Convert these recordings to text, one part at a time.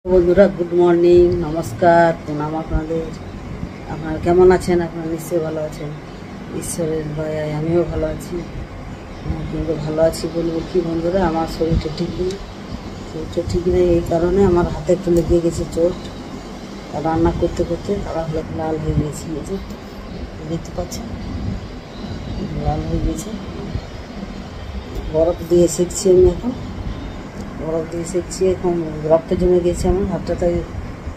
বন্ধুরা good morning, নমস্কার, প্রণাম আপনাদের। আপনারা কেমন আছেন? আপনারা নিশ্চয়ই ভালো আছেন। ঈশ্বরের দয়ায় আমিও ভালো আছি। কিন্তু ভালো আছি বলবো কি বন্ধুরা, আমার শরীরটা ঠিক নেই। শরীরটা ঠিক নেই এই কারণে আমার হাতে একটু লেগে গেছে চোট। রান্না করতে করতে তারা লাল হয়ে গেছে, দেখতে পাচ্ছেন লাল হয়ে গেছে। বরফ দিয়ে শিখছি আমি এখন, বরফ দিয়ে শিখছি এখন। রক্ত জমে গেছে আমার হাতটাতে,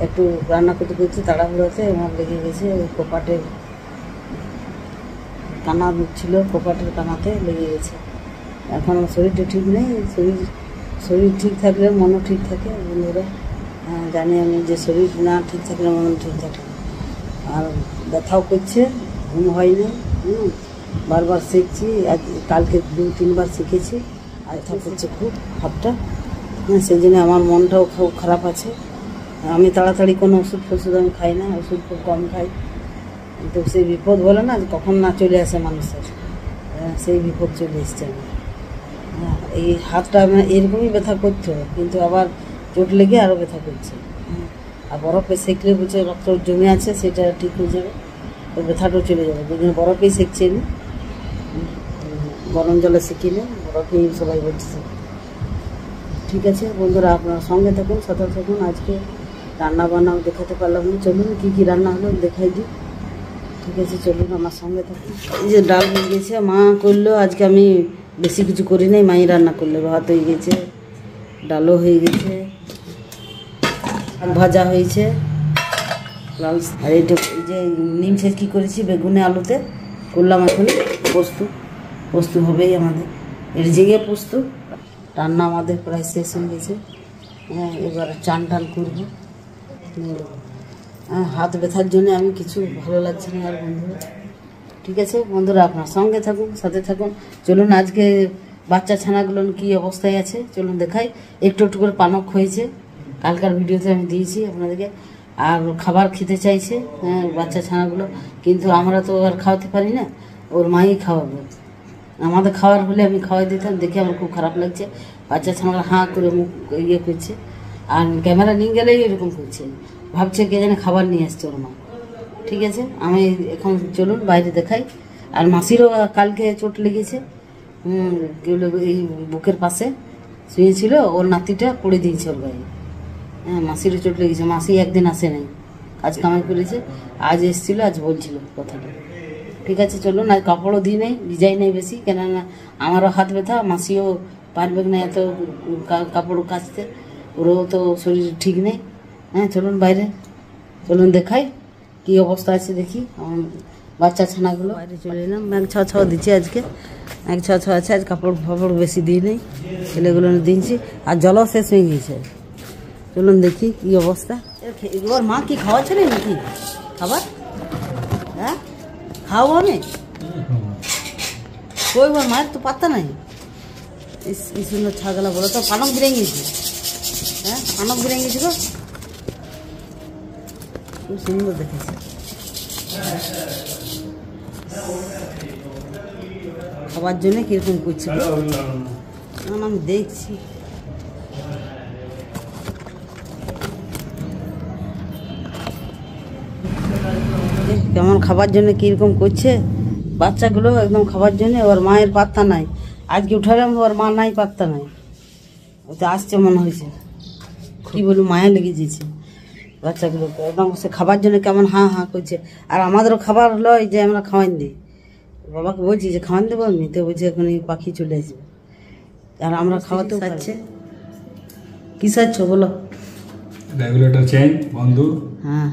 একটু রান্না করতে করতে তাড়াহুড়োতে আমার লেগে গেছে। ওই কপাটের কানা ছিল, কপাটের কানাতে লেগে গেছে। এখন আমার শরীরটা ঠিক নেই। শরীর ঠিক থাকলে মনও ঠিক থাকে বন্ধুরা। জানি আমি যে শরীর না ঠিক থাকলে মন ঠিক থাকে। আর ব্যথাও করছে, ঘুম হয় না। বারবার শিখছি, আজ কালকে 2-3 বার শিখেছি। আর ব্যথা করছে খুব হাতটা। সেই জন্য আমার মনটাও খুব খারাপ আছে। আমি তাড়াতাড়ি কোনো ওষুধ ফষুধ আমি খাই না, ওষুধ খুব কম খাই। কিন্তু সেই বিপদ বলে না, কখন না চলে আসে মানুষের, সেই বিপদ চলে এসছে আমার। এই হাতটা এরকমই ব্যথা করতো, কিন্তু আবার চোট লেগে আরও ব্যথা করছে। আর বরফে সেঁকলে বলছে রক্ত জমে আছে, সেটা ঠিক হয়ে যাবে, ওই ব্যথাটাও চলে যাবে। যদি বরফেই সেঁকছি আমি, গরম জলে সেঁকি না, বরফেই সবাই বলছে। ঠিক আছে বন্ধুরা, আপনারা সঙ্গে থাকুন, সাথে থাকুন। আজকে রান্না বান্নাও দেখাতে পারলাম না, চলুন কী কী রান্না হলো দেখাই দিই। ঠিক আছে চলুন আমার সঙ্গে থাকুন। এই যে ডাল হয়ে গেছে, মা করলো আজকে, আমি বেশি কিছু করি নাই, মাই রান্না করলো। ভাত হয়ে গেছে, ডালও হয়ে গেছে, শাক ভাজা হয়েছে, লাল। আর এইটা এই যে নিম ছেঁচকি করেছি বেগুনে আলুতে করলাম। এখন পোস্ত হবেই আমাদের, এর জেগে পোস্ত। রান্না আমাদের প্রায় শেষ হয়ে গেছে। এবার চান টান করবো। হাত ব্যথার জন্য আমি কিছু ভালো লাগছে না আর বন্ধুরা। ঠিক আছে বন্ধুরা, আপনার সঙ্গে থাকুন, সাথে থাকুন। চলুন আজকে বাচ্চা ছানাগুলো কী অবস্থায় আছে চলুন দেখাই। একটু একটু করে পানক হয়েছে, কালকার ভিডিওতে আমি দিয়েছি আপনাদেরকে। আর খাবার খেতে চাইছে বাচ্চা ছানাগুলো, কিন্তু আমরা তো আর খাওয়াতে পারি না, ওর মাই খাওয়াবে। আমাদের খাওয়ার হলে আমি খাওয়াই দিতাম। দেখে আমার খুব খারাপ লাগছে, বাচ্চা ছানাগুলো হাঁ করে মুখ ইয়ে করছে। আর ক্যামেরা নিয়ে গেলেই এরকম করছে, ভাবছে কে যেন খাবার নিয়ে আসছে ওর মা। ঠিক আছে, আমি এখন চলুন বাইরে দেখাই। আর মাসিরও কালকে চোট লেগেছে, এই বুকের পাশে শুয়েছিল, ওর নাতিটা পড়ে দিয়েছে ওর গায়ে। মাসিরও চোট লেগেছে। মাসি একদিন আসে নাই, কাজ কামাই করেছে। আজ এসেছিলো, আজ বলছিল কথাটা। ঠিক আছে চলুন। আর কাপড়ও দিই নেই, ভিজাই নেই বেশি, কেননা আমারও হাত ব্যথা, মাসিও পারবে না এত কাপড় কাচতে, ওরও তো শরীর ঠিক নেই। চলুন বাইরে, চলুন দেখাই কি অবস্থা আছে দেখি। আমার বাচ্চা ছানাগুলো বাইরে চলে এলাম। ম্যাগ ছাওয়া দিচ্ছি আজকে, ম্যাগ ছাওয়া আছে আজ। কাপড় ফাপড় বেশি দিই নেই, ছেলেগুলো দিনছি। আর জলও শেষ হয়ে গেছে। চলুন দেখি কি অবস্থা। এবার মা কি খাওয়াচ্ছে নাকি খাবার? হ্যাঁ খাও আমি কই, মায়ের তো পাত্তা নাই। এই সুন্দর ছাগলা বলো তো, পানক বিরে গেছি। পানক বিরে গেছি গো, খুব সুন্দর দেখেছি। খাবার জন্য কিরকম করছে আমি দেখছি। কেমন খাবার জন্য কিরকম করছে বাচ্চাগুলো, একদম খাবার জন্য। ওর মায়ের পাত্তা নাই। আজকে উঠালাম, ওর মা নাই, পাত্তা নাই। ওতে আসছে মনে হয়েছে, কি বলবো, মায়া লেগে যেছে বাচ্চাগুলোকে একদম। সে খাবার জন্য কেমন হাঁ হাঁ করছে। আর আমাদেরও খাবার লয় যে আমরা খাওয়ান দিই। বাবাকে বলছি যে খাওয়ান দেবো আমি, তো বলছে এখন এই পাখি চলে আসবে। আর আমরা খাওয়াতেও পারছে। কি সাজছো বলো? রেগুলেটর চেঞ্জ বন্ধু। হ্যাঁ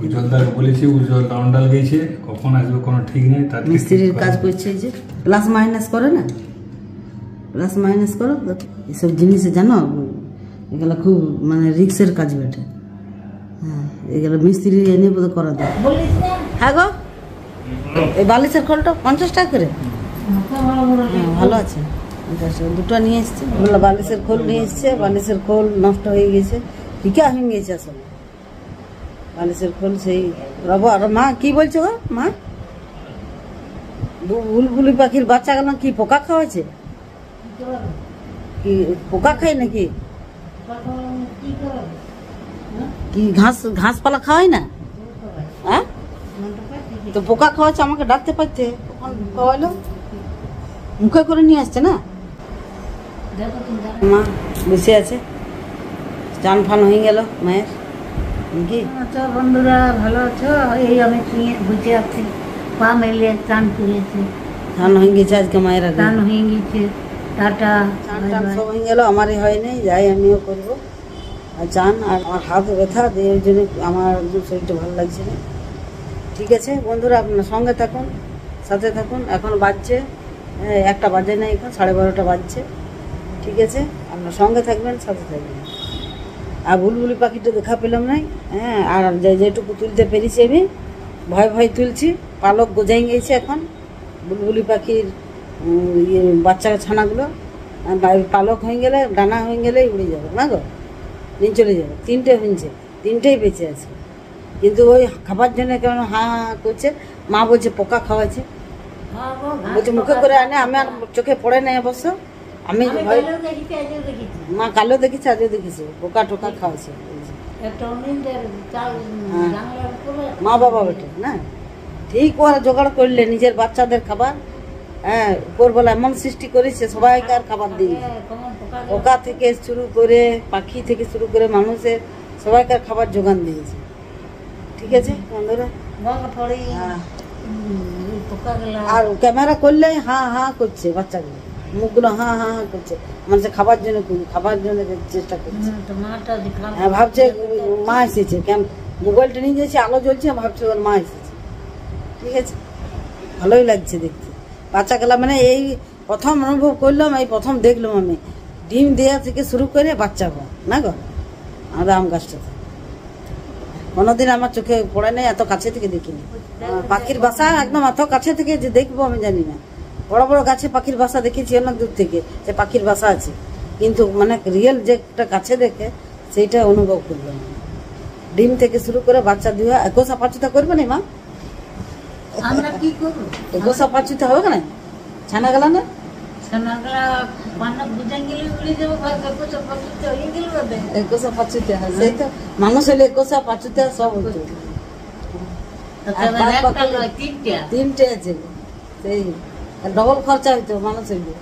উজ্জ্বলদাকে বলেছি, উজ্জ্বল ডাউনডাল গেছে, কখন আসবে কোনো ঠিক নেই। তার মিস্ত্রির কাজ করছে, এই যে প্লাস মাইনাস করে না, প্লাস মাইনাস করো। এসব জিনিসে জানো, এগুলো খুব মানে রিক্সের কাজ বেটে। এগুলো মিস্ত্রি এনে বোধ করা দেয়। হ্যাঁ গো, এই বালিশের খোলটা 50 টাকা করে। ভালো আছে, দুটো নিয়ে এসছে। বালিশের খোল নিয়ে এসছে, বালিশের খোল নষ্ট হয়ে গেছে, ফিকা হয়ে গেছে আসলে বালিশের খোল। সেই রবার। মা কি বলছো গো মা? বুলবুলি পাখির বাচ্চাগুলো কি পোকা খাওয়াছে? কি পোকা খায় নাকি? কি ঘাস ঘাসপালা খাওয়াই না? হ্যাঁ, তো পোকা খাওয়াচ্ছে, আমাকে ডাকতে পারতে, কখন খাওয়াইলো? মুখে করে নিয়ে আসছে না। মা বসে আছে, চান ফান হয়ে গেল মায়ের কি? আচ্ছা বন্ধুরা, ভালো আছো? এই আমি বুঝে আছি, পা মেলে চান করেছি, চান হয়ে গেছে আজকে মায়ের আগে, চান হয়ে গেছে। টাটা, চান টান সব হয়ে গেল, আমারই হয়নি, যাই আমিও করবো। আর চান, আর আমার হাত ব্যথা দিয়ে ওই জন্য আমার একদম শরীরটা ভালো লাগছে না। ঠিক আছে বন্ধুরা, আপনার সঙ্গে থাকুন, সাথে থাকুন। এখন বাজছে 1টা বাজে না, এখন 12:30 বাজছে। ঠিক আছে, আপনার সঙ্গে থাকবেন, সাথে থাকবেন। আর বুলবুলি পাখিটা দেখা পেলাম নাই। হ্যাঁ, আর যেটুকু তুলতে পেরেছি আমি, ভয় ভয় তুলছি। পালক গোজাই গেছে এখন বুলবুলি পাখির বাচ্চা ছানাগুলো। পালক হয়ে গেলে, ডানা হয়ে গেলেই উড়ে যাবে না গো, নিয়ে চলে যাবে। 3টে হয়েছে, 3টেই বেঁচে আছে, কিন্তু ওই খাবার জন্য কেমন হা হা করছে। মা বলছে পোকা খাওয়াছে, বলছে মুখে করে আনে। আমি আর চোখে পড়ে নাই অবশ্য, আমি ভয়। মা কালো দেখেছে, আজও দেখেছে, পোকা টোকা খাওয়াছে। মা বাবা বেটে না, ঠিক ওরা জোগাড় করলে নিজের বাচ্চাদের খাবার। হ্যাঁ, উপরবেলা এমন সৃষ্টি করেছে, সবাইকার খাবার দিয়ে, পোকা থেকে শুরু করে, পাখি থেকে শুরু করে, মানুষের সবাইকার খাবার যোগান দিয়েছে। ঠিক আছে বন্ধুরা, হ্যাঁ। আর ক্যামেরা করলে হা হা করছে, বাচ্চাগুলো মুখগুলো হা হা হা করছে, মানুষের খাবার জন্য চেষ্টা করছে। হ্যাঁ, ভাবছে মা এসেছে, মোবাইলটা নিয়ে যাচ্ছে, আলো জ্বলছে, ভাবছে ওর মা এসেছে। ঠিক আছে, ভালোই লাগছে দেখতে বাচ্চাগুলা। মানে এই প্রথম অনুভব করলাম, এই প্রথম দেখলাম আমি ডিম দেওয়া থেকে শুরু করে বাচ্চা হওয়া না গো, আমাদের আম গাছটাতে কোনোদিন আমার চোখে পড়ে নেই, এত কাছে থেকে দেখিনি। পাখির বাসা একদম এত কাছে থেকে যে দেখবো আমি জানি না। বড় বড় গাছে পাখির বাসা দেখেছি অনেক দূর থেকে, যে পাখির বাসা আছে, কিন্তু মানে রিয়েল যে একটা কাছে দেখে সেইটা অনুভব করলাম। ডিম থেকে শুরু করে বাচ্চা দিয়ে একুশা পাঁচুতা করবে না মা? আমরা কি করবো? একুশা পাঁচুতা হবে না? ছানা গেল না? একুশা পাঁচুতা, সেই তো মানুষ হলে একুশা পাঁচুতা সব হতো। 3টে আছে, সেই ডবল খরচা হইতো মানুষ হইলে।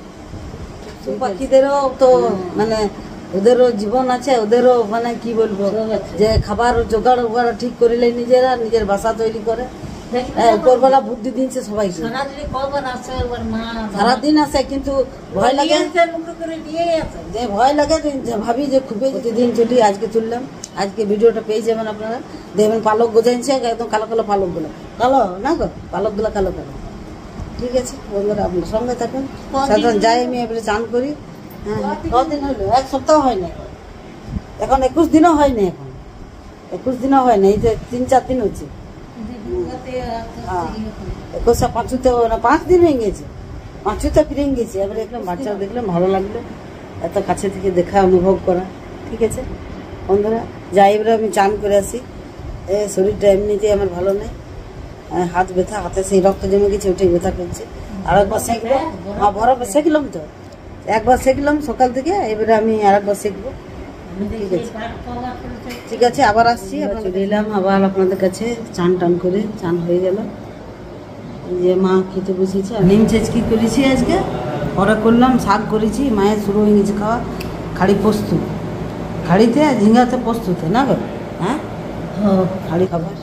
পাখিদেরও তো মানে ওদেরও জীবন আছে, ওদেরও মানে কি বলবো, যে খাবার জোগাড় ওগাড় ঠিক করিলে নিজেরা নিজের বাসা তৈরি করে। উপরবেলা বুদ্ধি দিনছে সবাইকে, সারাদিন আসে, কিন্তু ভয় লাগে, যে ভয় লাগে, ভাবি যে খুবই প্রতিদিন চলি। আজকে তুললাম, আজকে ভিডিওটা পেয়ে যাবেন আপনারা, দেখবেন পালক গোজাইছে একদম কালো কালো পালকগুলো, কালো না গো, পালকগুলো কালো কালো। ঠিক আছে বন্ধুরা, আপনার সঙ্গে থাকুন, সাধারণ যাই আমি এবারে চান করি। হ্যাঁ, কদিন হইলো? 1 সপ্তাহ হয় না এখন, 21 দিনও হয় না এখন, 21 দিনও হয় না, এই যে 3-4 দিন হচ্ছে। 21 পাঁচুতে 5 দিন হয়ে গেছে, পাঁচুতে ফিরে গেছি। এবারে একদম বাচ্চা দেখলাম, ভালো লাগলো, এত কাছে থেকে দেখা অনুভব করা। ঠিক আছে বন্ধুরা, যাই এবারে আমি চান করে আসি। শরীরটা এমনিতেই আমার ভালো নেই, হাত ব্যথা, হাতে সেই রক্ত জমে গেছে, ওটাই ব্যথা করছে। আর একবার সেঁকবো, বরফ সেঁকলাম তো, একবার সেঁকলাম সকাল থেকে, এবারে আমি আর একবার সেঁকবো। ঠিক আছে, ঠিক আছে, আবার আসছি। চলে এলাম আবার আপনাদের কাছে, চান টান করে, চান হয়ে গেল। যে মা খেতে বসেছে, নিম ছেচকি করেছি আজকে, পরে করলাম শাক করেছি। মায়ের শুরু হয়ে গেছে খাওয়া, খাড়ি পোস্ত, খাড়িতে ঝিঙ্গাতে পোস্ততে না গো। হ্যাঁ, খাড়ি খাবার,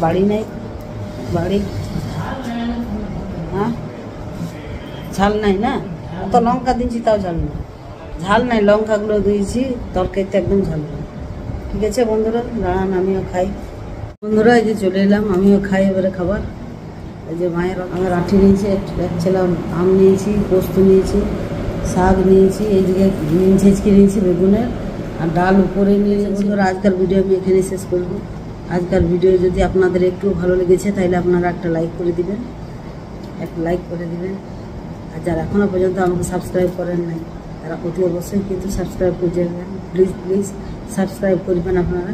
বাড়ি নেই, বাড়ি হ্যাঁ, ঝাল নাই না, তো লঙ্কা দিয়েছি তাও ঝাল না, ঝাল নাই, লঙ্কাগুলো দিয়েছি তরকারিতে একদম ঝাল না। ঠিক আছে বন্ধুরা, দাঁড়ান আমিও খাই। বন্ধুরা এই যে চলে এলাম, আমিও খাই এবারে খাবার। এই যে মায়ের আমার আঠি নিয়েছি, এক ছেলে আম নিয়েছি, পোস্ত নিয়েছি, শাক নিয়েছি, এইদিকে নিম ছেচকি নিয়েছি বেগুনের, আর ডাল উপরে নিয়েছি। বন্ধুরা আজকাল ভিডিও আমি এখানে শেষ করব। আজকাল ভিডিও যদি আপনাদের একটু ভালো লেগেছে তাহলে আপনারা একটা লাইক করে দিবেন, একটা লাইক করে দিবেন। আর যারা এখনও পর্যন্ত আমাকে সাবস্ক্রাইব করেন নাই তারা অতি অবশ্যই কিন্তু সাবস্ক্রাইব করে দেবেন। প্লিজ প্লিজ সাবস্ক্রাইব করবেন আপনারা,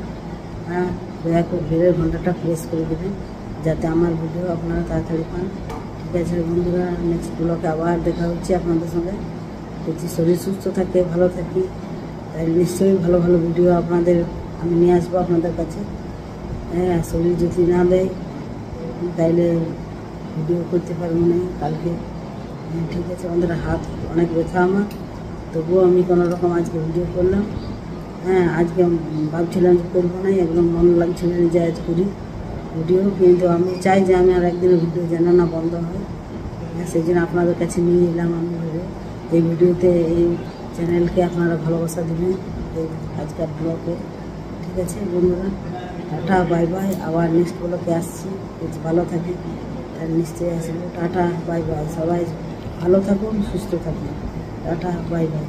দয়া করে বেলের ঘন্টাটা প্রেস করে দেবেন যাতে আমার ভিডিও আপনারা তাড়াতাড়ি পান। ঠিক আছে বন্ধুরা, নেক্সট ব্লগে আবার দেখা হচ্ছে আপনাদের সঙ্গে। যদি শরীর সুস্থ থাকে, ভালো থাকি, তাহলে নিশ্চয়ই ভালো ভালো ভিডিও আপনাদের আমি নিয়ে আসবো আপনাদের কাছে। হ্যাঁ, শরীর যদি না দেয় তাইলে ভিডিও করতে পারবো না কালকে। হ্যাঁ, ঠিক আছে বন্ধুরা, হাত অনেক ব্যথা আমার, তবুও আমি কোনো রকম আজকে ভিডিও করলাম। হ্যাঁ, আজকে ভাবছিলাম যে করবো না, একদম মন লাগছিল না যে আজ করি ভিডিও, কিন্তু আমি চাই যে আমি আর একদিনের ভিডিও যেন না বন্ধ হয়। হ্যাঁ, সেই জন্য আপনাদের কাছে নিয়ে এলাম আমি ভেবে। এই ভিডিওতে এই চ্যানেলকে আপনারা ভালোবাসা দেবেন, এই আজকাল ব্লগে। ঠিক আছে বন্ধুরা, টাটা বাই বাই। আবার নেক্সট ব্লগে আসছি, যদি ভালো থাকে তাহলে নিশ্চয়ই আসবো। টাটা বাই বাই, সবাই ভালো থাকুন, সুস্থ থাকুন। Tata bye bye.